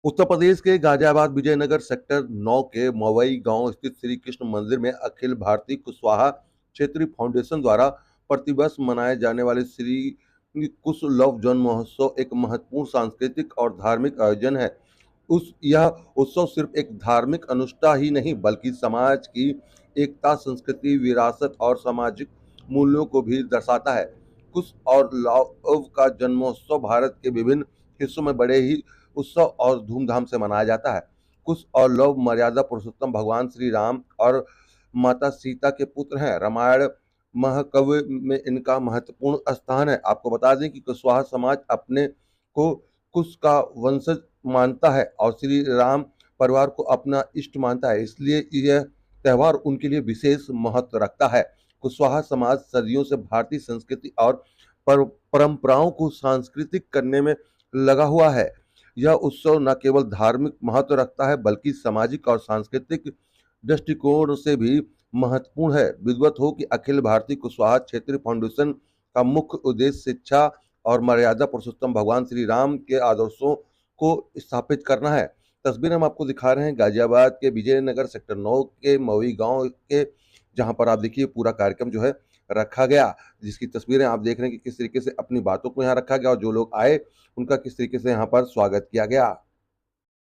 उत्तर प्रदेश के गाजियाबाद विजयनगर सेक्टर 9 के मवई गांव स्थित श्री कृष्ण मंदिर में अखिल भारतीय कुशवाहा क्षेत्रीय फाउंडेशन द्वारा प्रतिवर्ष मनाए जाने वाले श्री कुशलव जन्म महोत्सव एक महत्वपूर्ण सांस्कृतिक और धार्मिक आयोजन है। उस यह उत्सव सिर्फ एक धार्मिक अनुष्ठान ही नहीं बल्कि समाज की एकता, संस्कृति, विरासत और सामाजिक मूल्यों को भी दर्शाता है। कुश और लव का जन्मोत्सव भारत के विभिन्न हिस्सों में बड़े ही उत्सव और धूमधाम से मनाया जाता है। कुश और लव मर्यादा पुरुषोत्तम भगवान श्री राम और माता सीता के पुत्र हैं। रामायण महाकाव्य में इनका महत्वपूर्ण स्थान है। आपको बता दें कि कुशवाहा समाज अपने को कुश का वंशज मानता है और श्री राम परिवार को अपना इष्ट मानता है, इसलिए यह त्यौहार उनके लिए विशेष महत्व रखता है। कुशवाहा समाज सदियों से भारतीय संस्कृति और परंपराओं को सांस्कृतिक करने में लगा हुआ है। यह उत्सव न केवल धार्मिक महत्व रखता है बल्कि सामाजिक और सांस्कृतिक दृष्टिकोण से भी महत्वपूर्ण है। विद्वत हो कि अखिल भारतीय कुशवाहा क्षेत्रीय फाउंडेशन का मुख्य उद्देश्य शिक्षा और मर्यादा पुरुषोत्तम भगवान श्री राम के आदर्शों को स्थापित करना है। तस्वीर हम आपको दिखा रहे हैं गाजियाबाद के विजयनगर सेक्टर 9 के मवई गांव के, जहां पर आप देखिए पूरा कार्यक्रम जो है रखा गया, जिसकी तस्वीरें आप देख रहे हैं कि किस तरीके से अपनी बातों को यहाँ रखा गया और जो लोग आए उनका किस तरीके से यहाँ पर स्वागत किया गया।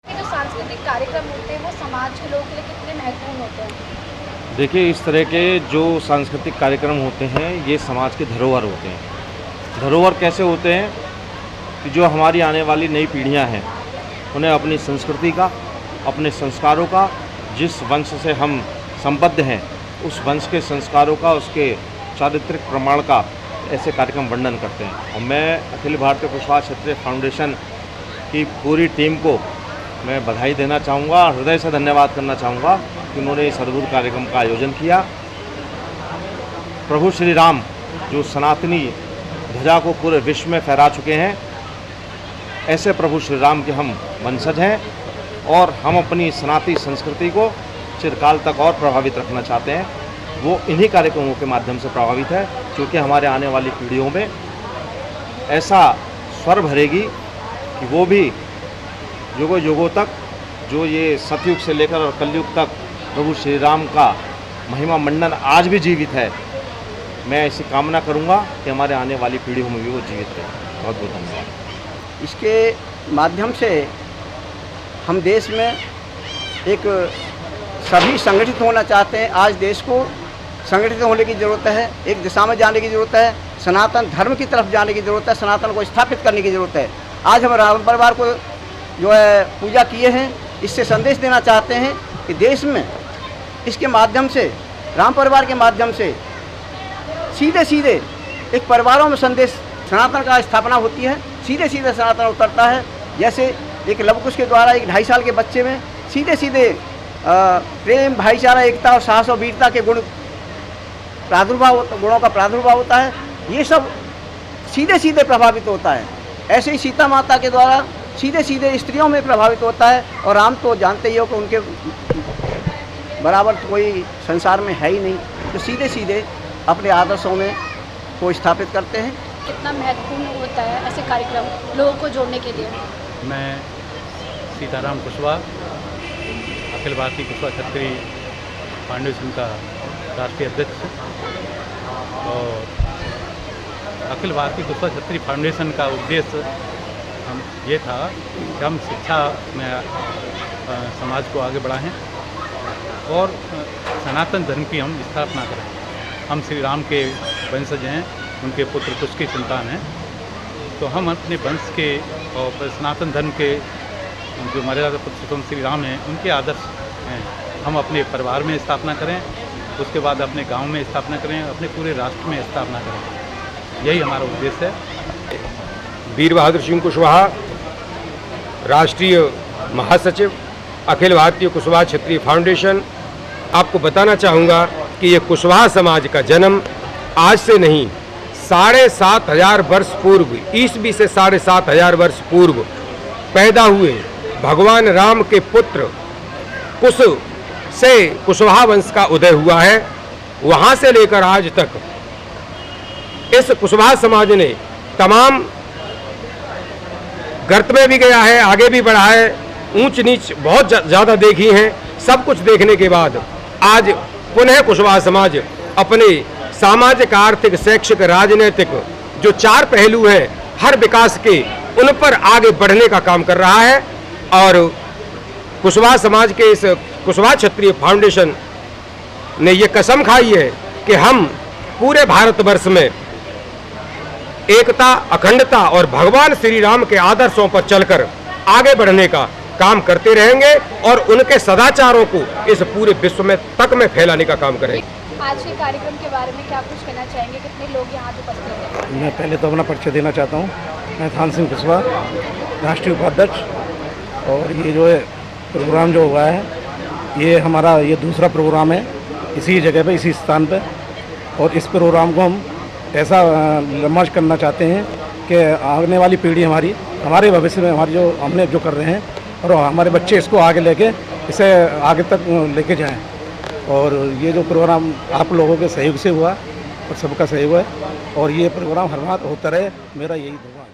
ये जो सांस्कृतिक कार्यक्रम होते हैं वो समाज के लोगों के लिए कितने महत्वपूर्ण होते हैं? देखिए, इस तरह के जो सांस्कृतिक कार्यक्रम होते हैं ये समाज के धरोहर होते हैं। धरोहर कैसे होते हैं कि जो हमारी आने वाली नई पीढ़ियां हैं उन्हें अपनी संस्कृति का, अपने संस्कारों का, जिस वंश से हम संबद्ध हैं उस वंश के संस्कारों का, उसके चारित्रिक प्रमाण का ऐसे कार्यक्रम वर्णन करते हैं। और मैं अखिल भारतीय कुशवाहा क्षेत्रीय फाउंडेशन की पूरी टीम को मैं बधाई देना चाहूँगा, हृदय से धन्यवाद करना चाहूँगा कि उन्होंने इस अद्भुत कार्यक्रम का आयोजन किया। प्रभु श्री राम जो सनातनी ध्वजा को पूरे विश्व में फहरा चुके हैं, ऐसे प्रभु श्री राम के हम वंशज हैं और हम अपनी सनातनी संस्कृति को चिरकाल तक और प्रभावित रखना चाहते हैं। वो इन्हीं कार्यक्रमों के माध्यम से प्रभावित है, क्योंकि हमारे आने वाली पीढ़ियों में ऐसा स्वर भरेगी कि वो भी युगों युगों तक, जो ये सतयुग से लेकर और कलयुग तक प्रभु श्री राम का महिमा मंडन आज भी जीवित है। मैं ऐसी कामना करूंगा कि हमारे आने वाली पीढ़ियों में भी वो जीवित रहे। बहुत बहुत धन्यवाद। इसके माध्यम से हम देश में एक सभी संगठित होना चाहते हैं। आज देश को संगठित होने की ज़रूरत है, एक दिशा में जाने की ज़रूरत है, सनातन धर्म की तरफ जाने की ज़रूरत है, सनातन को स्थापित करने की ज़रूरत है। आज हम राम परिवार को जो है पूजा किए हैं, इससे संदेश देना चाहते हैं कि देश में इसके माध्यम से, राम परिवार के माध्यम से सीधे सीधे एक परिवारों में संदेश सनातन का स्थापना होती है, सीधे सीधे सनातन उतरता है। जैसे एक लवकुश के द्वारा एक 2.5 साल के बच्चे में सीधे सीधे प्रेम, भाईचारा, एकता और साहस और वीरता के गुणों का प्रादुर्भाव होता है। ये सब सीधे सीधे प्रभावित होता है। ऐसे ही सीता माता के द्वारा सीधे सीधे स्त्रियों में प्रभावित होता है। और राम तो जानते ही हो कि उनके बराबर तो कोई संसार में है ही नहीं, तो सीधे सीधे अपने आदर्शों में को स्थापित करते हैं। कितना महत्वपूर्ण होता है ऐसे कार्यक्रम लोगों को जोड़ने के लिए? मैं सीताराम कुशवाहा, अखिल भारतीय कुशवाहा क्षेत्रीय फाउंडेशन का राष्ट्रीय अध्यक्ष और अखिल भारतीय कुशवाहा क्षेत्रीय फाउंडेशन का उद्देश्य ये था कि हम शिक्षा में समाज को आगे बढ़ाएं और सनातन धर्म की हम स्थापना करें। हम श्री राम के वंशज हैं, उनके पुत्र कुश की संतान हैं, तो हम अपने वंश के और सनातन धर्म के जो मर्यादा पुरुषोत्तम श्री राम हैं उनके आदर्श हैं, हम अपने परिवार में स्थापना करें, उसके बाद अपने गांव में स्थापना करें, अपने पूरे राष्ट्र में स्थापना करें। यही हमारा उद्देश्य है। वीर बहादुर सिंह कुशवाहा, राष्ट्रीय महासचिव, अखिल भारतीय कुशवाहा क्षेत्रीय फाउंडेशन। आपको बताना चाहूँगा कि ये कुशवाहा समाज का जन्म आज से नहीं, 7,500 वर्ष पूर्व, ईस्वी से 7,500 वर्ष पूर्व पैदा हुए भगवान राम के पुत्र कुश से कुशवाहा वंश का उदय हुआ है। वहाँ से लेकर आज तक इस कुशवाहा समाज ने तमाम गर्त में भी गया है, आगे भी बढ़ा है ऊंच नीच बहुत ज़्यादा देखी हैं। सब कुछ देखने के बाद आज पुनः कुशवाहा समाज अपने सामाजिक, आर्थिक, शैक्षिक, राजनीतिक जो 4 पहलू हैं हर विकास के, उन पर आगे बढ़ने का काम कर रहा है। और कुशवाहा समाज के इस कुशवाहा क्षत्रिय फाउंडेशन ने ये कसम खाई है कि हम पूरे भारतवर्ष में एकता, अखंडता और भगवान श्री राम के आदर्शों पर चलकर आगे बढ़ने का काम करते रहेंगे और उनके सदाचारों को इस पूरे विश्व में तक में फैलाने का काम करेंगे। आज के कार्यक्रम के बारे में क्या कुछ कहना चाहेंगे, कितने लोग यहाँ उपस्थित हैं? मैं पहले तो अपना परिचय देना चाहता हूँ। मैं थान सिंह कुशवाहा, राष्ट्रीय उपाध्यक्ष। और ये जो है प्रोग्राम जो हुआ है, ये हमारा ये दूसरा प्रोग्राम है इसी जगह पे, इसी स्थान पे। और इस प्रोग्राम को हम ऐसा लंबा करना चाहते हैं कि आने वाली पीढ़ी हमारी, हमारे भविष्य में हमारी जो हमने जो कर रहे हैं, और हमारे बच्चे इसको आगे लेके इसे आगे तक लेके जाएं। और ये जो प्रोग्राम आप लोगों के सहयोग से हुआ और सबका सहयोग है, और ये प्रोग्राम हर बार होता रहे, मेरा यही दुआ है।